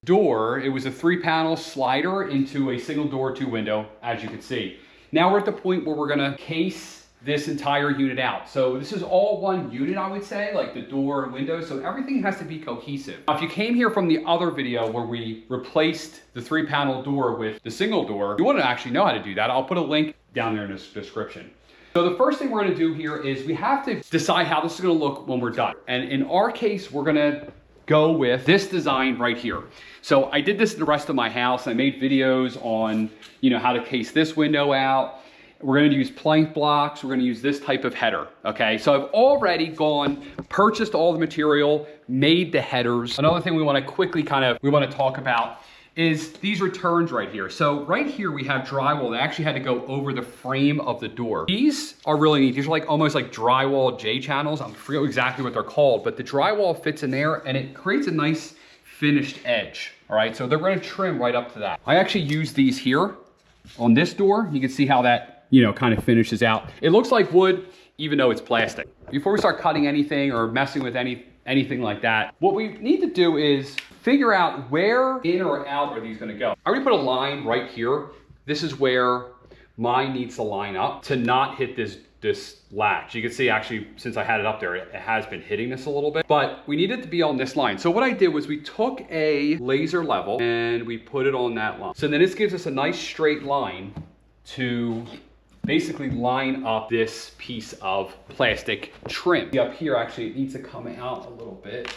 door, it was a 3-panel slider into a single door 2 window, as you can see. Now we're at the point where we're gonna case this entire unit out. So this is all one unit, I would say, like the door and windows, so everything has to be cohesive. Now, if you came here from the other video where we replaced the 3-panel door with the single door, if you want to actually know how to do that, I'll put a link down there in the description. So the first thing we're gonna do here is we have to decide how this is gonna look when we're done. And in our case, we're gonna go with this design right here. So I did this in the rest of my house. I made videos on, you know, how to case this window out. We're gonna use plinth blocks. We're gonna use this type of header, okay? So I've already purchased all the material, made the headers. Another thing we wanna quickly talk about is these returns right here. So right here we have drywall that actually had to go over the frame of the door. These are really neat. These are like almost like drywall J channels. I forget exactly what they're called, but the drywall fits in there and it creates a nice finished edge. All right, so they're gonna trim right up to that. I actually use these here on this door. You can see how that, you know, kind of finishes out. It looks like wood, even though it's plastic. Before we start cutting anything or messing with anything like that, what we need to do is figure out where in or out are these gonna go. I already put a line right here. This is where mine needs to line up to not hit this latch. You can see actually, since I had it up there, it has been hitting this a little bit, but we need it to be on this line. So what I did was we took a laser level and we put it on that line. So then this gives us a nice straight line to basically line up this piece of plastic trim. Up here, actually, it needs to come out a little bit.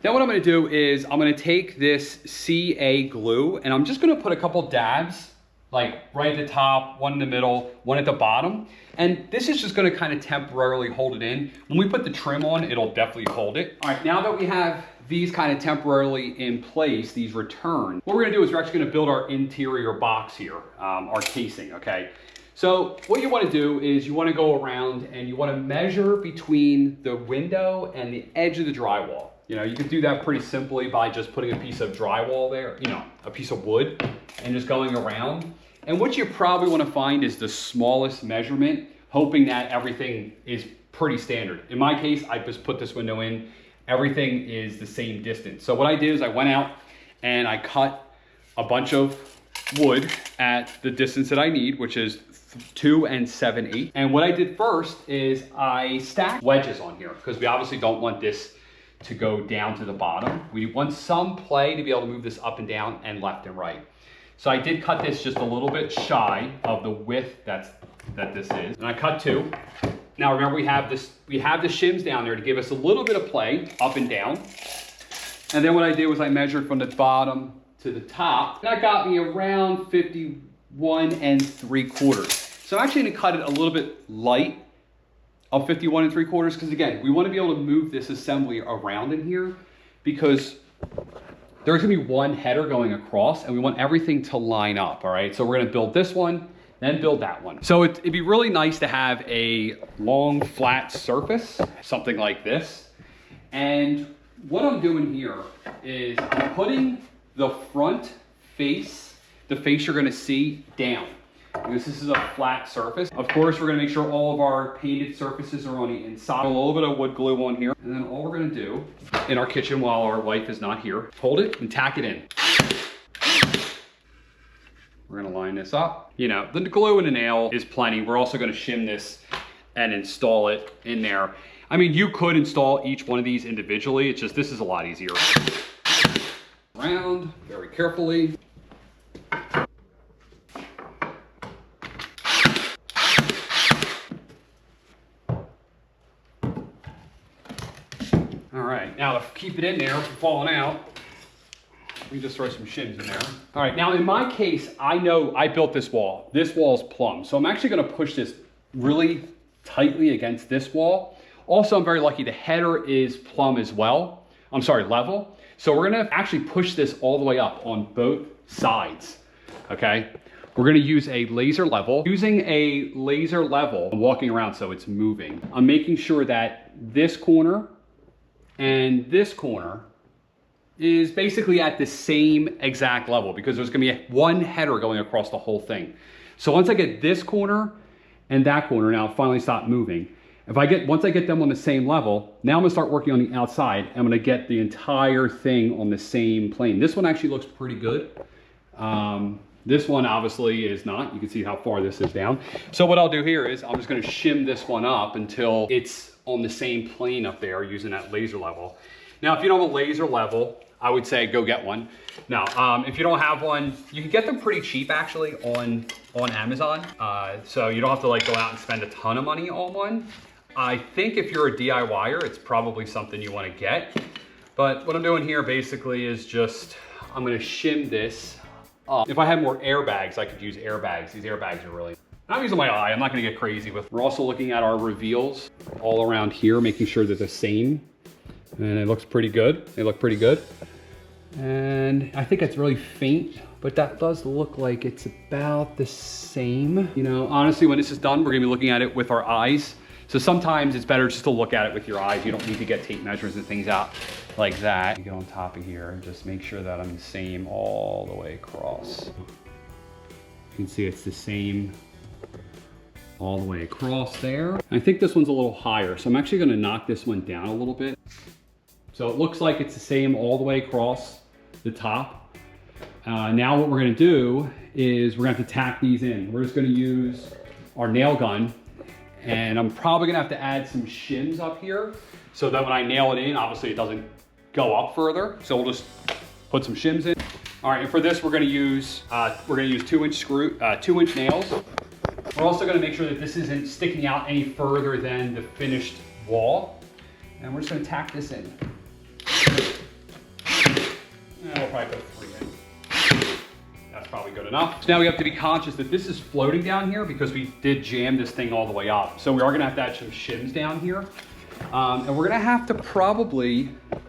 Now what I'm gonna do is I'm gonna take this CA glue and I'm just gonna put a couple dabs, like right at the top, one in the middle, one at the bottom. And this is just gonna kind of temporarily hold it in. When we put the trim on, it'll definitely hold it. All right, now that we have these kind of temporarily in place, these return, what we're gonna do is we're actually gonna build our interior box here, our casing, okay? So what you wanna do is you wanna go around and you wanna measure between the window and the edge of the drywall. You know, you can do that pretty simply by just putting a piece of drywall there, you know, a piece of wood, and just going around. And what you probably wanna find is the smallest measurement, hoping that everything is pretty standard. In my case, I just put this window in, everything is the same distance. So what I did is I went out and I cut a bunch of wood at the distance that I need, which is 2 7/8. And what I did first is I stacked wedges on here because we obviously don't want this to go down to the bottom. We want some play to be able to move this up and down and left and right. So I did cut this just a little bit shy of the width that this is. And I cut 2. Now remember we have the shims down there to give us a little bit of play up and down. And then what I did was I measured from the bottom to the top. That got me around 51 3/4. So I'm actually gonna cut it a little bit light of 51 3/4 because again, we wanna be able to move this assembly around in here because there's gonna be one header going across and we want everything to line up, all right? So we're gonna build this one, then build that one. So it'd be really nice to have a long flat surface, something like this. And what I'm doing here is I'm putting the front face, the face you're gonna see down. Because this is a flat surface. Of course, we're gonna make sure all of our painted surfaces are on the inside. A little bit of wood glue on here. And then all we're gonna do in our kitchen while our wife is not here, hold it and tack it in. We're gonna line this up. You know, the glue and a nail is plenty. We're also gonna shim this and install it in there. I mean, you could install each one of these individually. It's just, this is a lot easier. Around, very carefully. All right, now to keep it in there from falling out, we just throw some shims in there. All right, now in my case, I know I built this wall. This wall's plumb, so I'm actually gonna push this really tightly against this wall. Also, I'm very lucky the header is plumb as well. I'm sorry, level. So we're gonna actually push this all the way up on both sides, okay? We're gonna use a laser level. Using a laser level, I'm walking around so it's moving. I'm making sure that this corner and this corner is basically at the same exact level because there's gonna be one header going across the whole thing. So once I get this corner and that corner, now finally stop moving, Once I get them on the same level, now I'm gonna start working on the outside. I'm gonna get the entire thing on the same plane. This one actually looks pretty good. This one obviously is not. You can see how far this is down. So what I'll do here is I'm just gonna shim this one up until it's on the same plane up there using that laser level. Now, if you don't have a laser level, I would say go get one. Now, if you don't have one, you can get them pretty cheap actually on Amazon. So you don't have to like go out and spend a ton of money on one. I think if you're a DIYer, it's probably something you want to get. But what I'm doing here basically is just, I'm gonna shim this up. If I had more airbags, I could use airbags. These airbags are really, I'm using my eye, I'm not gonna get crazy with. We're also looking at our reveals all around here, making sure they're the same. And it looks pretty good. They look pretty good. And I think it's really faint, but that does look like it's about the same. You know, honestly, when this is done, we're gonna be looking at it with our eyes. So sometimes it's better just to look at it with your eyes. You don't need to get tape measures and things out like that. You get on top of here and just make sure that I'm the same all the way across. You can see it's the same all the way across there. I think this one's a little higher, so I'm actually gonna knock this one down a little bit. So it looks like it's the same all the way across the top. Now what we're gonna do is we're gonna have to tack these in. We're just gonna use our nail gun, and I'm probably gonna have to add some shims up here so that when I nail it in, obviously it doesn't go up further. So we'll just put some shims in. All right, and for this, we're gonna use 2-inch nails. We're also gonna make sure that this isn't sticking out any further than the finished wall. And we're just gonna tack this in. And we'll probably put 3 in. That's probably good enough. So now we have to be conscious that this is floating down here because we did jam this thing all the way up. So we are gonna have to add some shims down here. And we're gonna have to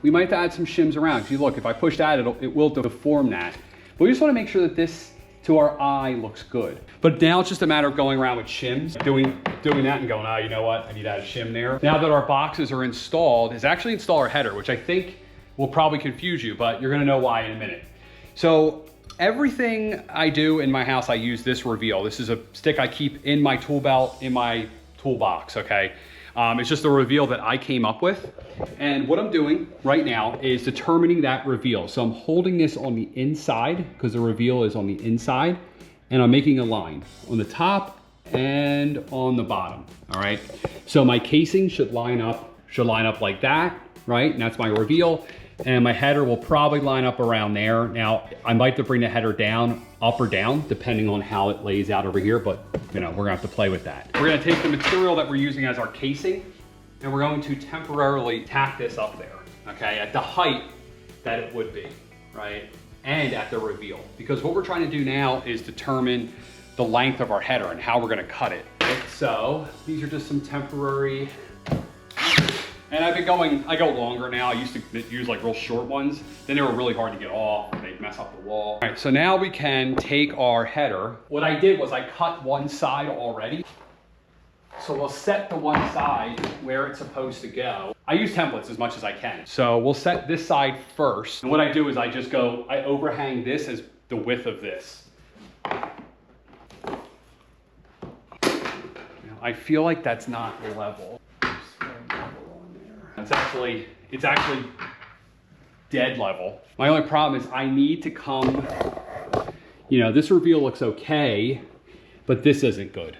we might have to add some shims around. If you look, if I push that, it will deform that. But we just wanna make sure that this, to our eye, looks good. But now it's just a matter of going around with shims, doing that and going, oh, you know what? I need to add a shim there. Now that our boxes are installed, is actually install our header, which I think will probably confuse you, but you're gonna know why in a minute. So everything I do in my house, I use this reveal. This is a stick I keep in my tool belt, in my toolbox, okay? It's just a reveal that I came up with. And what I'm doing right now is determining that reveal. So I'm holding this on the inside because the reveal is on the inside, and I'm making a line on the top and on the bottom, all right? So my casing should line up like that, right? And that's my reveal. And my header will probably line up around there. Now, I might have to bring the header down, up or down, depending on how it lays out over here, but you know, we're gonna have to play with that. We're gonna take the material that we're using as our casing, and we're going to temporarily tack this up there, okay? At the height that it would be, right? And at the reveal. Because what we're trying to do now is determine the length of our header and how we're gonna cut it. Right? So, these are just some temporary. And I go longer now. I used to use like real short ones. Then they were really hard to get off. They'd mess up the wall. All right, so now we can take our header. What I did was I cut one side already. So we'll set the one side where it's supposed to go. I use templates as much as I can. So we'll set this side first. And what I do is I overhang this as the width of this. I feel like that's not level. It's actually dead level. My only problem is I need to come, you know, this reveal looks okay, but this isn't good.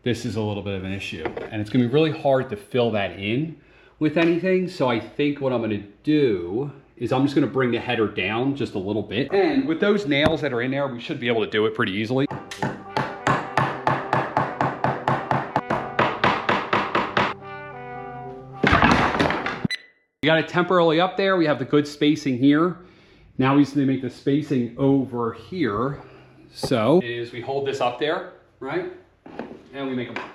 This is a little bit of an issue, and it's gonna be really hard to fill that in with anything. So I think what I'm gonna do is I'm just gonna bring the header down just a little bit. And with those nails that are in there, we should be able to do it pretty easily. We got it temporarily up there. We have the good spacing here. Now we just need to make the spacing over here. So we hold this up there, right? And we make a mark.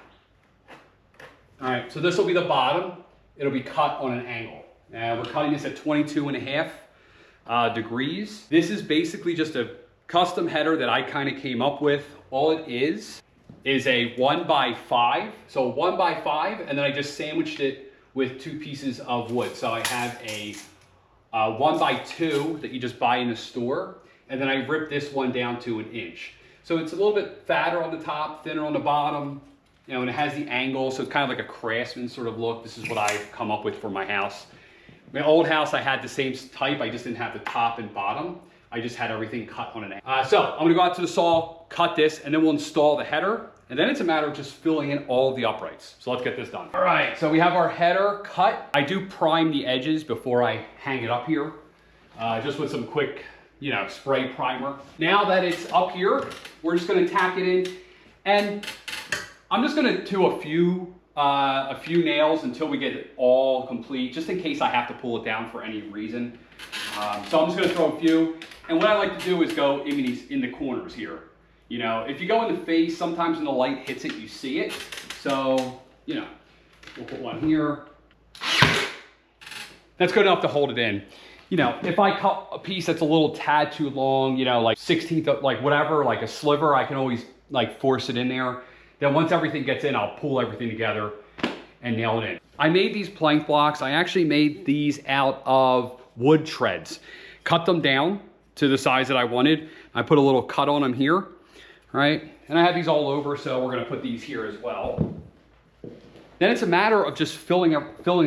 All right, so this will be the bottom. It'll be cut on an angle. And we're cutting this at 22.5 degrees. This is basically just a custom header that I kind of came up with. All it is a 1x5. So 1x5, and then I just sandwiched it with 2 pieces of wood. So I have a 1x2 that you just buy in the store, and then I ripped this one down to 1 inch. So it's a little bit fatter on the top, thinner on the bottom, You know, and it has the angle, so it's kind of like a craftsman sort of look. This is what I've come up with for my house. My old house, I had the same type. I just didn't have the top and bottom. I just had everything cut on an angle. So I'm gonna go out to the saw, cut this, and then we'll install the header. And then it's a matter of just filling in all of the uprights. So let's get this done. All right, so we have our header cut. I do prime the edges before I hang it up here, just with some quick, you know, spray primer. Now that it's up here, we're just gonna tack it in. And I'm just gonna do a few nails until we get it all complete, just in case I have to pull it down for any reason. So I'm just gonna throw a few. And what I like to do is go in the corners here. You know, if you go in the face, sometimes when the light hits it, you see it. So, you know, we'll put one here. That's good enough to hold it in. You know, if I cut a piece that's a little tad too long, you know, like 1/16 of, like whatever, like a sliver, I can always like force it in there. Then once everything gets in, I'll pull everything together and nail it in. I made these plank blocks. I actually made these out of wood shreds. Cut them down to the size that I wanted. I put a little cut on them here, right? And I have these all over, so we're gonna put these here as well. Then it's a matter of just filling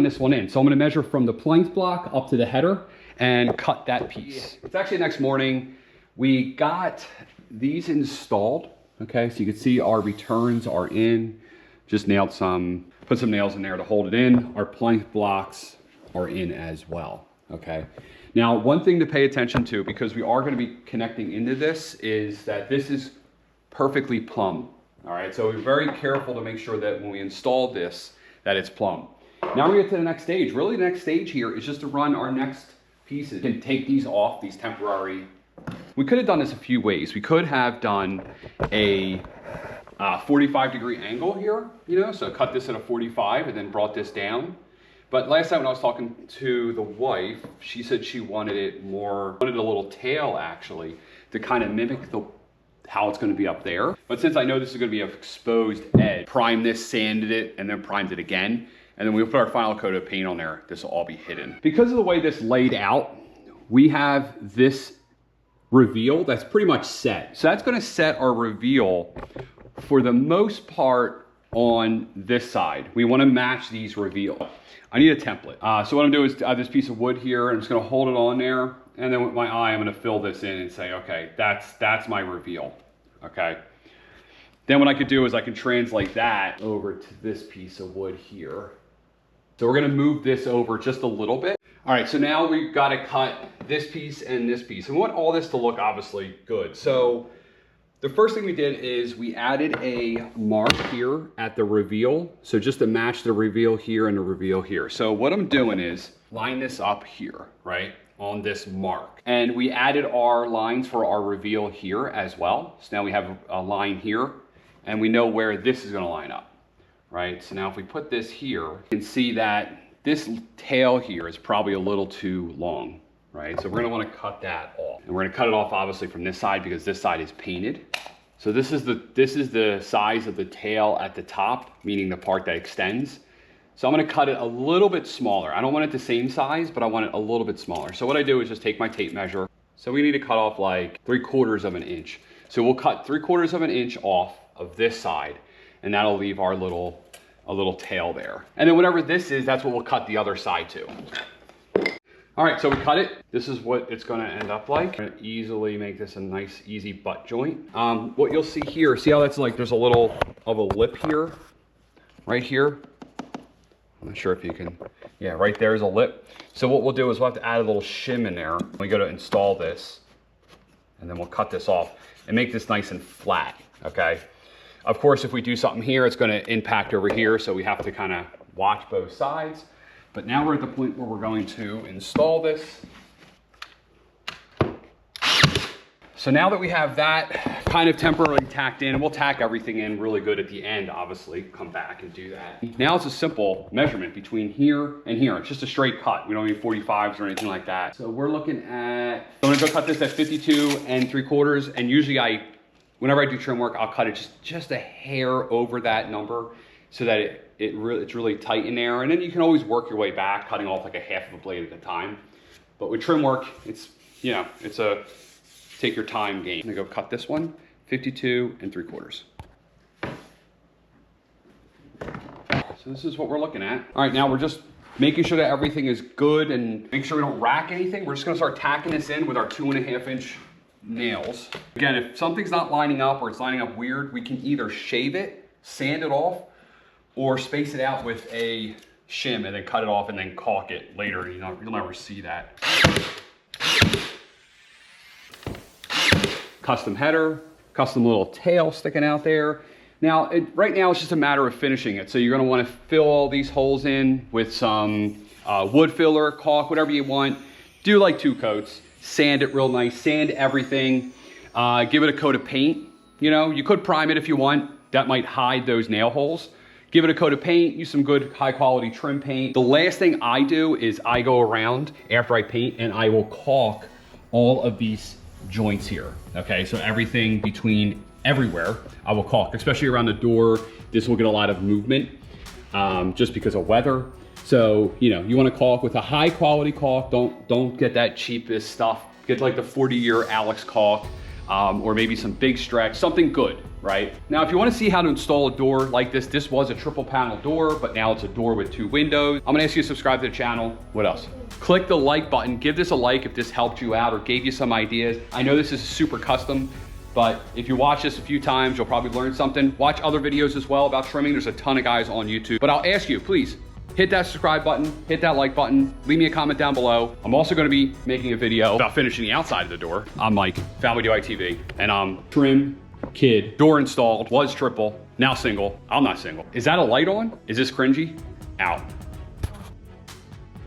this one in. So I'm gonna measure from the plank block up to the header and cut that piece. It's actually next morning. We got these installed. Okay, so you can see our returns are in. Just nailed some, put some nails in there to hold it in. Our plank blocks are in as well, okay? Now, one thing to pay attention to, because we are gonna be connecting into this, is that this is perfectly plumb, all right? So we're very careful to make sure that when we install this, that it's plumb. Now we get to the next stage. Really, the next stage here is just to run our next pieces. We can take these off, these temporary. We could have done this a few ways. We could have done a 45-degree angle here, you know, so cut this at a 45 and then brought this down. But last time when I was talking to the wife, she said she wanted it more, wanted a little tail actually, to kind of mimic how it's gonna be up there. But since I know this is gonna be an exposed edge, primed this, sanded it, and then primed it again. And then we'll put our final coat of paint on there. This will all be hidden. Because of the way this laid out, we have this reveal that's pretty much set. So that's gonna set our reveal for the most part on this side. We wanna match these reveal. I need a template. So what I'm doing is I have this piece of wood here and I'm just gonna hold it on there. And then with my eye, I'm gonna fill this in and say, okay, that's my reveal, okay? Then what I could do is I can translate that over to this piece of wood here. So we're gonna move this over just a little bit. All right, so now we've got to cut this piece and this piece. And we want all this to look obviously good. So the first thing we did is we added a mark here at the reveal. So just to match the reveal here and the reveal here. So what I'm doing is line this up here, right, on this mark. And we added our lines for our reveal here as well. So now we have a line here and we know where this is going to line up, right? So now if we put this here, you can see that this tail here is probably a little too long, right? So we're gonna wanna cut that off. And we're gonna cut it off obviously from this side because this side is painted. So this is the size of the tail at the top, meaning the part that extends. So I'm gonna cut it a little bit smaller. I don't want it the same size, but I want it a little bit smaller. So what I do is just take my tape measure. So we need to cut off like 3/4 of an inch. So we'll cut 3/4 of an inch off of this side, and that'll leave our a little tail there. And then whatever this is, that's what we'll cut the other side to. All right, so we cut it. This is what it's gonna end up like. I'm gonna easily make this a nice, easy butt joint. What you'll see here, see how that's like, there's a little of a lip here, right here. I'm not sure if you can, yeah, right there's a lip. So what we'll do is we'll have to add a little shim in there. We go to install this, and then we'll cut this off and make this nice and flat, okay? Of course, if we do something here, it's gonna impact over here, so we have to kind of watch both sides. But now we're at the point where we're going to install this. So now that we have that kind of temporarily tacked in, and we'll tack everything in really good at the end, obviously, come back and do that. Now it's a simple measurement between here and here. It's just a straight cut. We don't need 45s or anything like that. So we're looking at, I'm gonna go cut this at 52 3/4, and usually whenever I do trim work, I'll cut it just a hair over that number so that it's really tight in there. And then you can always work your way back, cutting off like a half of a blade at a time. But with trim work, it's, you know, it's a take your time game. I'm gonna go cut this one, 52 3/4. So this is what we're looking at. All right, now we're just making sure that everything is good and make sure we don't rack anything. We're just gonna start tacking this in with our 2.5-inch nails. Again, if something's not lining up or it's lining up weird, we can either shave it, sand it off, or space it out with a shim and then cut it off and then caulk it later. You'll never see that. Custom header, custom little tail sticking out there. Now, right now it's just a matter of finishing it. So you're gonna wanna fill all these holes in with some wood filler, caulk, whatever you want. Do like 2 coats, sand it real nice, sand everything, give it a coat of paint. You know, you could prime it if you want. That might hide those nail holes. Give it a coat of paint, use some good high quality trim paint. The last thing I do is I go around after I paint and I will caulk all of these joints here. Okay, so everything between everywhere I will caulk, especially around the door. This will get a lot of movement just because of weather. So, you know, you want to caulk with a high quality caulk. Don't get that cheapest stuff. Get like the 40-year Alex caulk or maybe some big stretch, something good, right? Now, if you want to see how to install a door like this was a triple panel door, but now it's a door with 2 windows. I'm gonna ask you to subscribe to the channel. What else? Click the like button, give this a like if this helped you out or gave you some ideas. I know this is super custom, but if you watch this a few times, you'll probably learn something. Watch other videos as well about trimming. There's a ton of guys on YouTube. But I'll ask you, please, hit that subscribe button, hit that like button, leave me a comment down below. I'm also gonna be making a video about finishing the outside of the door. I'm Mike, DIYTV, and trim, kid, door installed, was triple, now single. I'm not single. Is that a light on? Is this cringy? Out.